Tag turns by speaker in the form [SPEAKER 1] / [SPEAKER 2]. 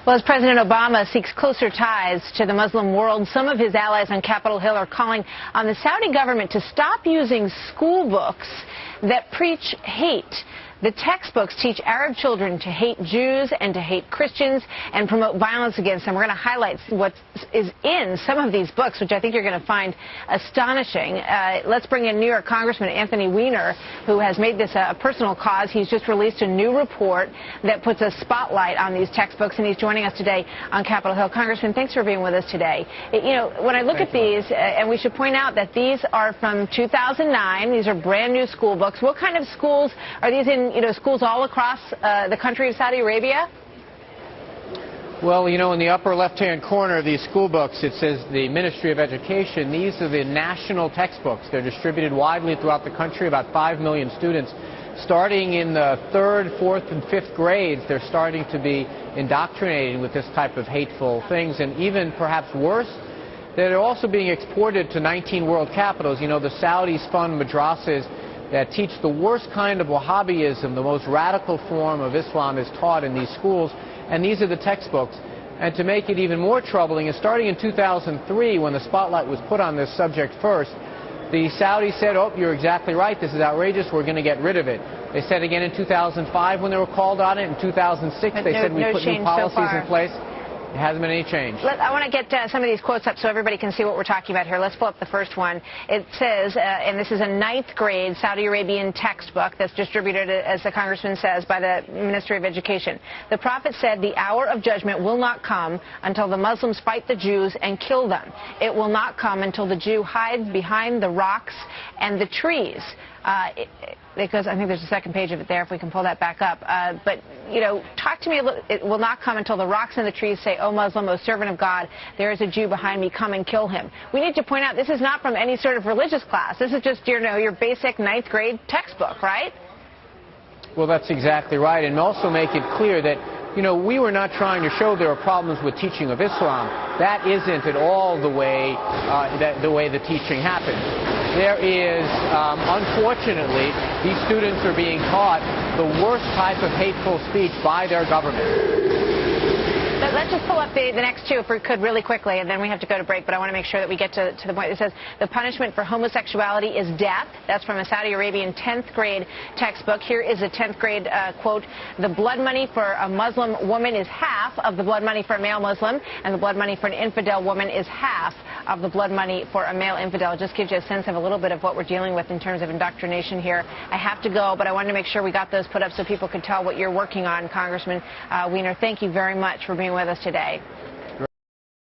[SPEAKER 1] Well, as President Obama seeks closer ties to the Muslim world, some of his allies on Capitol Hill are calling on the Saudi government to stop using school books that preach hate. The textbooks teach Arab children to hate Jews and to hate Christians and promote violence against them. We're going to highlight what is in some of these books, which I think you're going to find astonishing. Let's bring in New York Congressman Anthony Weiner, who has made this a personal cause. He's just released a new report that puts a spotlight on these textbooks, and he's joining us today on Capitol Hill. Congressman, thanks for being with us today. When I look at these, and we should point out that these are from 2009. These are brand new school books. What kind of schools are these in? Schools all across the country of Saudi Arabia?
[SPEAKER 2] Well, in the upper left-hand corner of these school books, it says the Ministry of Education. These are the national textbooks. They're distributed widely throughout the country, about 5 million students. Starting in the 3rd, 4th, and 5th grades, they're starting to be indoctrinated with this type of hateful things, and even perhaps worse, they're also being exported to 19 world capitals. The Saudis fund madrasas that teach the worst kind of Wahhabism. The most radical form of Islam is taught in these schools, and these are the textbooks. And to make it even more troubling, is starting in 2003, when the spotlight was put on this subject first, the Saudis said, oh, you're exactly right, this is outrageous, we're going to get rid of it. They said again in 2005 when they were called on it. In 2006, they said we put new policies in place. It hasn't been any change.
[SPEAKER 1] I want to get some of these quotes up so everybody can see what we're talking about here. Let's pull up the first one. It says, and this is a 9th grade Saudi Arabian textbook that's distributed, as the congressman says, by the Ministry of Education. The prophet said, the hour of judgment will not come until the Muslims fight the Jews and kill them. It will not come until the Jew hides behind the rocks and the trees. Because I think there's a second page of it there, if we can pull that back up. But, talk to me a little. It will not come until the rocks and the trees say, O Muslim, O servant of God, there is a Jew behind me, come and kill him. We need to point out this is not from any sort of religious class. This is just, your basic 9th grade textbook, right?
[SPEAKER 2] Well, that's exactly right. And also make it clear that, we were not trying to show there are problems with teaching of Islam. That isn't at all the way the teaching happens. There is, unfortunately, these students are being taught the worst type of hateful speech by their government.
[SPEAKER 1] Let's just pull up the next two, if we could, really quickly, and then we have to go to break, but I want to make sure that we get to the point. It says, the punishment for homosexuality is death. That's from a Saudi Arabian 10th grade textbook. Here is a 10th grade quote. The blood money for a Muslim woman is half of the blood money for a male Muslim, and the blood money for an infidel woman is half of the blood money for a male infidel. It just gives you a sense of a little bit of what we're dealing with in terms of indoctrination here. I have to go, but I wanted to make sure we got those put up so people could tell what you're working on, Congressman Weiner. Thank you very much for being with us today.